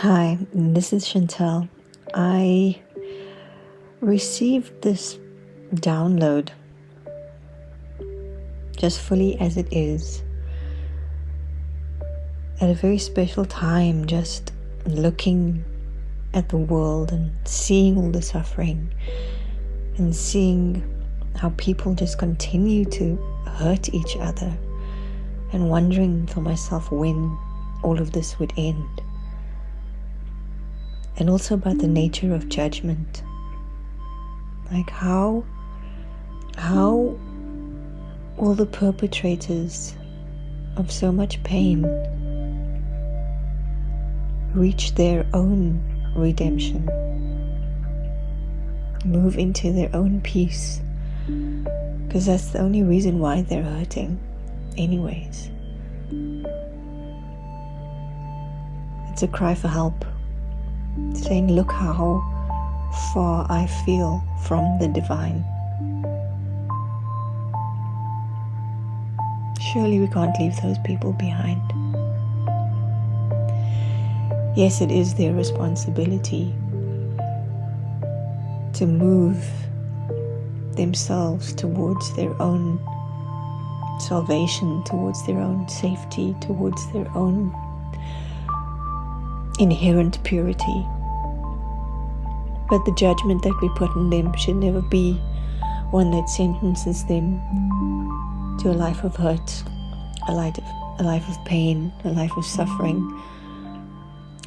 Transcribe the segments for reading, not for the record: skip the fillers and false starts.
Hi, this is Chantal. I received this download just fully as it is at a very special time, just looking at the world and seeing all the suffering and seeing how people just continue to hurt each other and wondering for myself when all of this would end. And also about the nature of judgment. Like how will the perpetrators of so much pain reach their own redemption, move into their own peace, because that's the only reason why they're hurting anyways. It's a cry for help, saying, look how far I feel from the divine. Surely we can't leave those people behind. Yes, it is their responsibility to move themselves towards their own salvation, towards their own safety, towards their own inherent purity. But the judgment that we put on them should never be one that sentences them to a life of hurt, a life of pain, a life of suffering,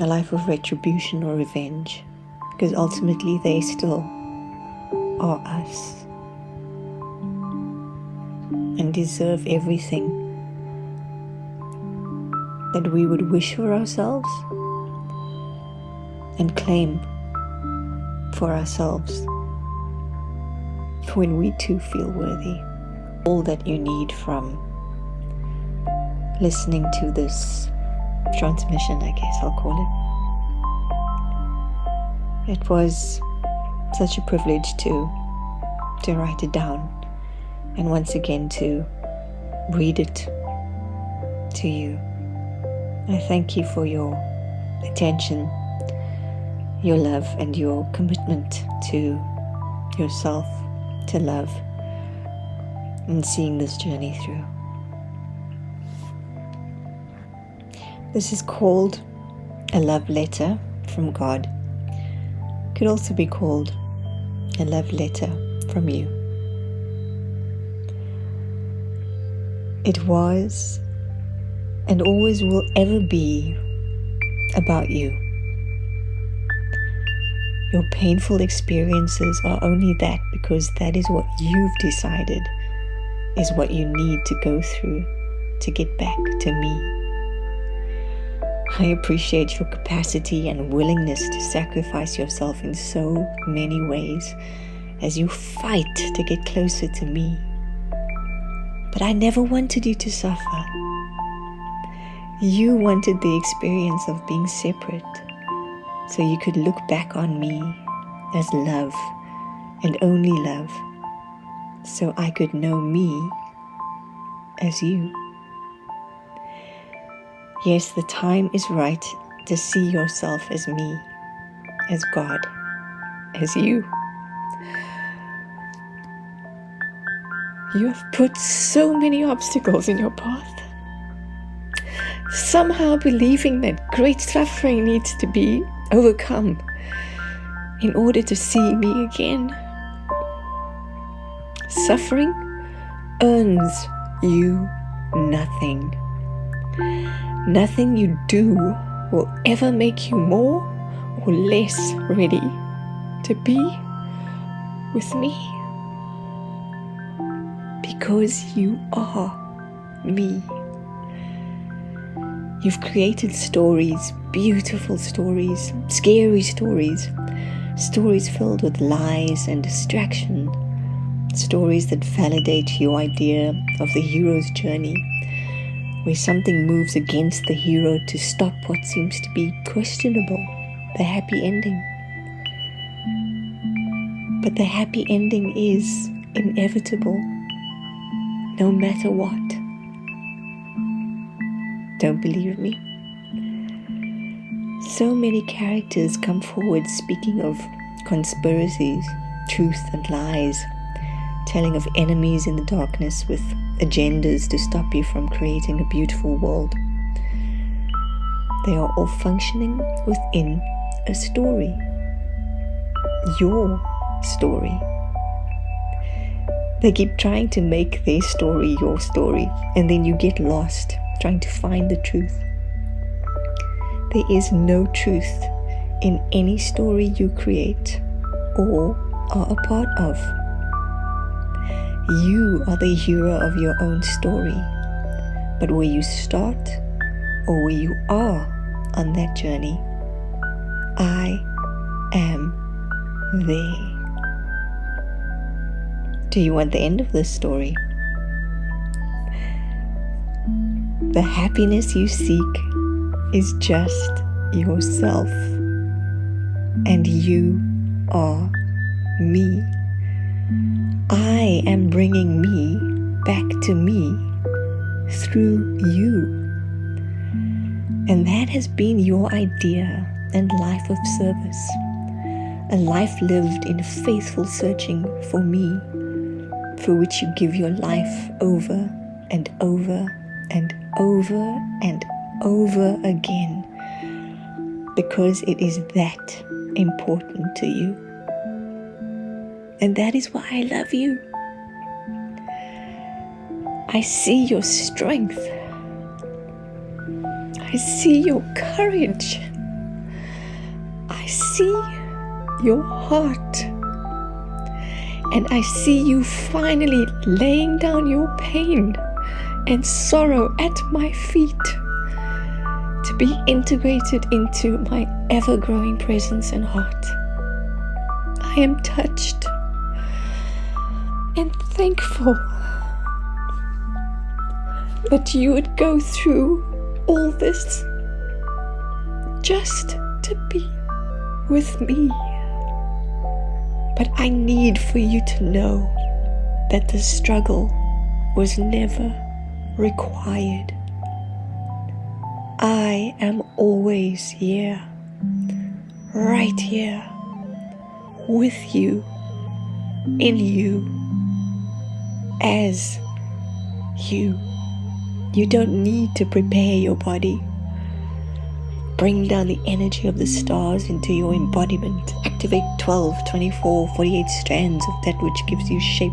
a life of retribution or revenge, because ultimately they still are us and deserve everything that we would wish for ourselves and claim for ourselves when we too feel worthy. All that you need from listening to this transmission, I guess I'll call it. It was such a privilege to write it down and once again to read it to you. I thank you for your attention, your love, and your commitment to yourself, to love, and seeing this journey through. This is called a love letter from God. It could also be called a love letter from you. It was and always will ever be about you. Your painful experiences are only that because that is what you've decided is what you need to go through to get back to me. I appreciate your capacity and willingness to sacrifice yourself in so many ways as you fight to get closer to me. But I never wanted you to suffer. You wanted the experience of being separate, so you could look back on me as love and only love, so I could know me as you. Yes, the time is right to see yourself as me, as God, as you. You have put so many obstacles in your path, somehow believing that great suffering needs to be overcome in order to see me again. Suffering earns you nothing. Nothing you do will ever make you more or less ready to be with me, because you are me. You've created stories, beautiful stories, scary stories, stories filled with lies and distraction, stories that validate your idea of the hero's journey, where something moves against the hero to stop what seems to be questionable, the happy ending. But the happy ending is inevitable, no matter what. Don't believe me? So many characters come forward speaking of conspiracies, truth and lies, telling of enemies in the darkness with agendas to stop you from creating a beautiful world. They are all functioning within a story. Your story. They keep trying to make their story your story, and then you get lost trying to find the truth. There is no truth in any story you create or are a part of. You are the hero of your own story, but where you start or where you are on that journey, I am there. Do you want the end of this story? The happiness you seek is just yourself, and you are me. I am bringing me back to me through you. And that has been your idea and life of service, a life lived in faithful searching for me, for which you give your life over and over and over and over again, because it is that important to you. And that is why I love you. I see your strength. I see your courage. I see your heart. And I see you finally laying down your pain and sorrow at my feet to be integrated into my ever-growing presence and heart. I am touched and thankful that you would go through all this just to be with me. But I need for you to know that the struggle was never required. I am always here, right here, with you, in you, as you. You don't need to prepare your body. Bring down the energy of the stars into your embodiment. Activate 12, 24, 48 strands of that which gives you shape.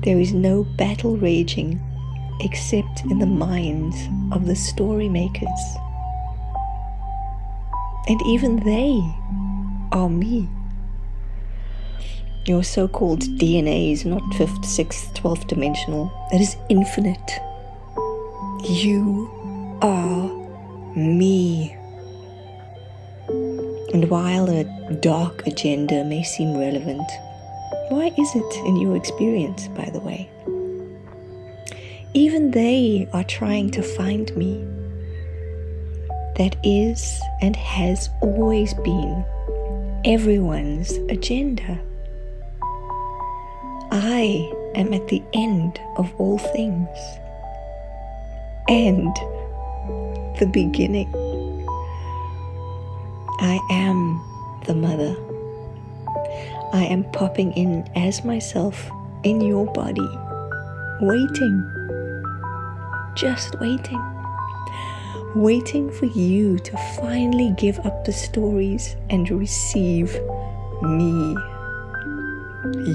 There is no battle raging except in the minds of the story makers. And even they are me. Your so-called DNA is not 5th, 6th, 12th dimensional. It is infinite. You are me. And while a dark agenda may seem relevant, why is it in your experience, by the way? Even they are trying to find me. That is and has always been everyone's agenda. I am at the end of all things and the beginning. I am the mother. I am popping in as myself in your body, waiting, just waiting for you to finally give up the stories and receive me,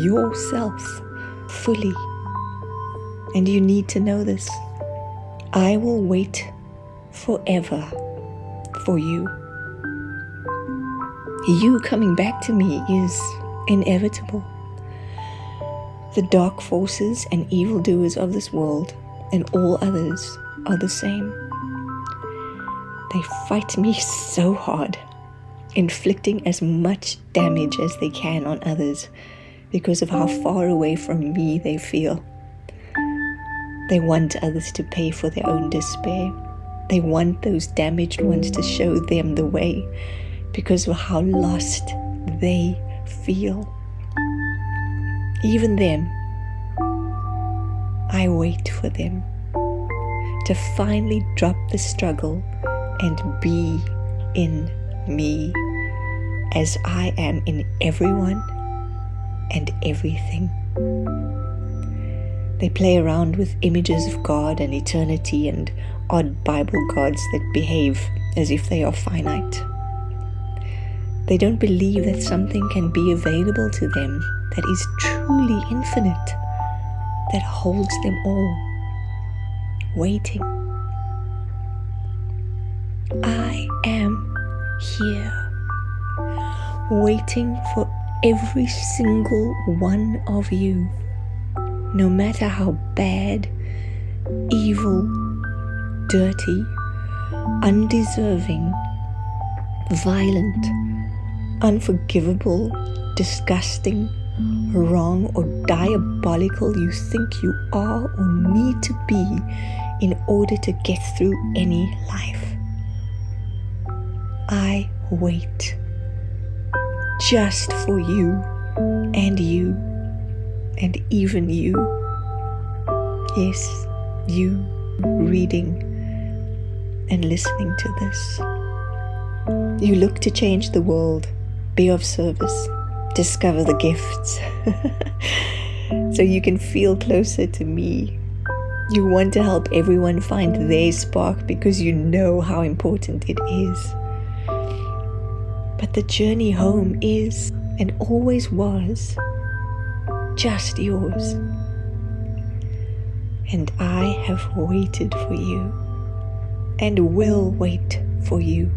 yourself, fully. And you need to know this. I will wait forever for you. You coming back to me is inevitable. The dark forces and evildoers of this world and all others are the same. They fight me so hard, inflicting as much damage as they can on others because of how far away from me they feel. They want others to pay for their own despair. They want those damaged ones to show them the way because of how lost they feel. Even them, I wait for them to finally drop the struggle and be in me as I am in everyone and everything. They play around with images of God and eternity and odd Bible gods that behave as if they are finite. They don't believe that something can be available to them that is truly infinite, that holds them all, waiting. I am here, waiting for every single one of you, no matter how bad, evil, dirty, undeserving, violent, unforgivable, disgusting, wrong, or diabolical you think you are or need to be in order to get through any life. I wait just for you and even you. Yes, you reading and listening to this. You look to change the world, be of service, discover the gifts so you can feel closer to me. You want to help everyone find their spark because you know how important it is. But the journey home is, and always was, just yours. And I have waited for you, and will wait for you,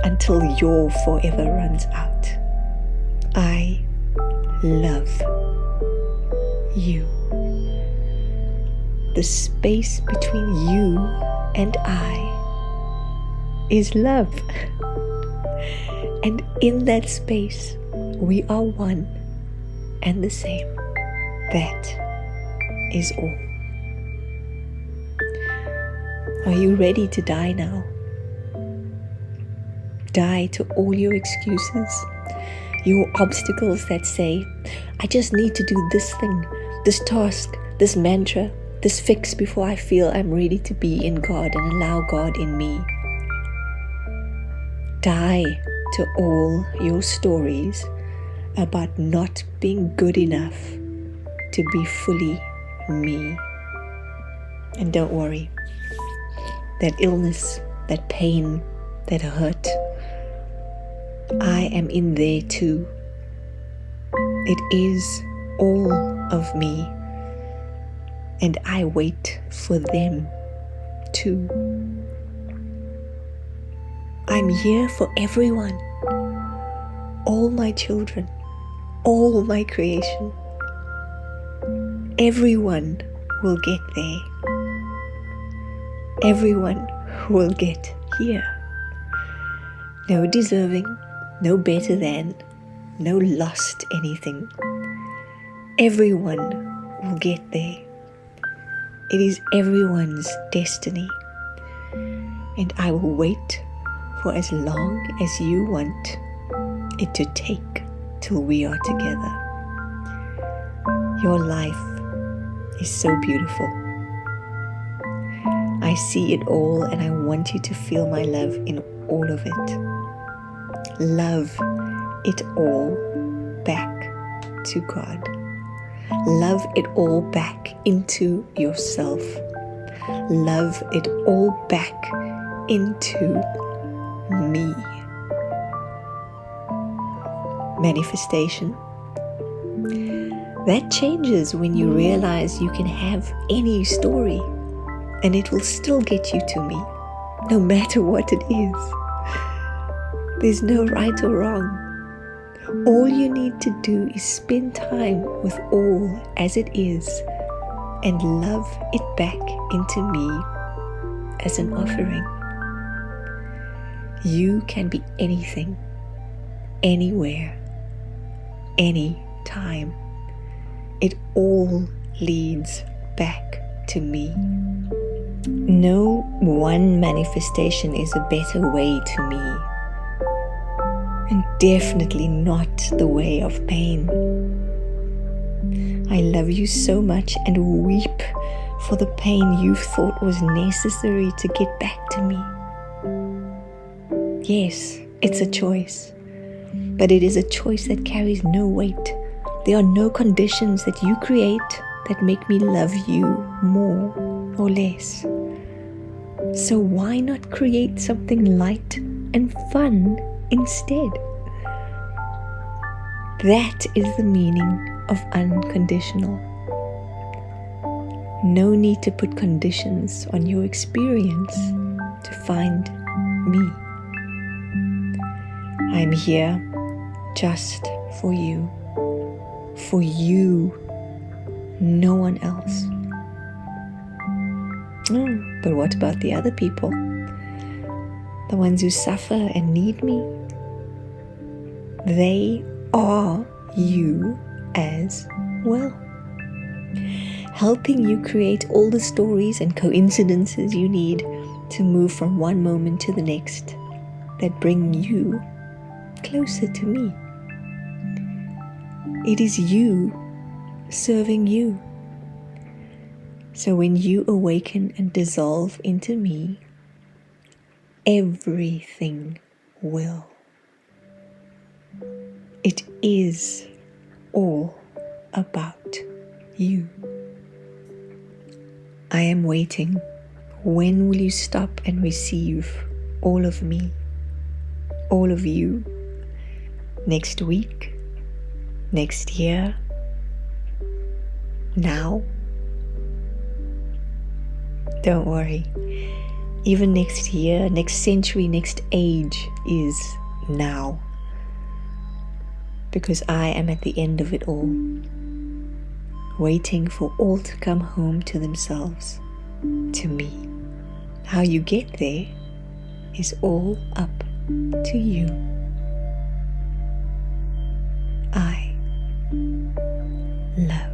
until your forever runs out. I love you. The space between you and I is love. And in that space, we are one and the same. That is all. Are you ready to die now? Die to all your excuses, your obstacles that say, I just need to do this thing, this task, this mantra, this fix before I feel I'm ready to be in God and allow God in me. Die to all your stories about not being good enough to be fully me. And don't worry, that illness, that pain, that hurt, I am in there too. It is all of me, and I wait for them too. I'm here for everyone, all my children, all my creation. Everyone will get there. Everyone will get here. No deserving, no better than, no lost anything. Everyone will get there. It is everyone's destiny. And I will wait for as long as you want it to take till we are together. Your life is so beautiful. I see it all and I want you to feel my love in all of it. Love it all back to God. Love it all back into yourself. Love it all back into me. Manifestation. That changes when you realize you can have any story and it will still get you to me, no matter what it is. There's no right or wrong. All you need to do is spend time with all as it is and love it back into me as an offering. You can be anything, anywhere, anytime. It all leads back to me. No one manifestation is a better way to me, and definitely not the way of pain. I love you so much and weep for the pain you thought was necessary to get back to me. Yes, it's a choice, but it is a choice that carries no weight. There are no conditions that you create that make me love you more or less. So why not create something light and fun instead? That is the meaning of unconditional. No need to put conditions on your experience to find me. I'm here just for you. For you, no one else. But what about the other people? The ones who suffer and need me? They are you as well. Helping you create all the stories and coincidences you need to move from one moment to the next that bring you closer to me. It is you serving you. So when you awaken and dissolve into me, everything will. It is all about you. I am waiting. When will you stop and receive all of me, all of you? Next week? Next year? Now? Don't worry. Even next year, next century, next age is now. Because I am at the end of it all, waiting for all to come home to themselves, to me. How you get there is all up to you. I love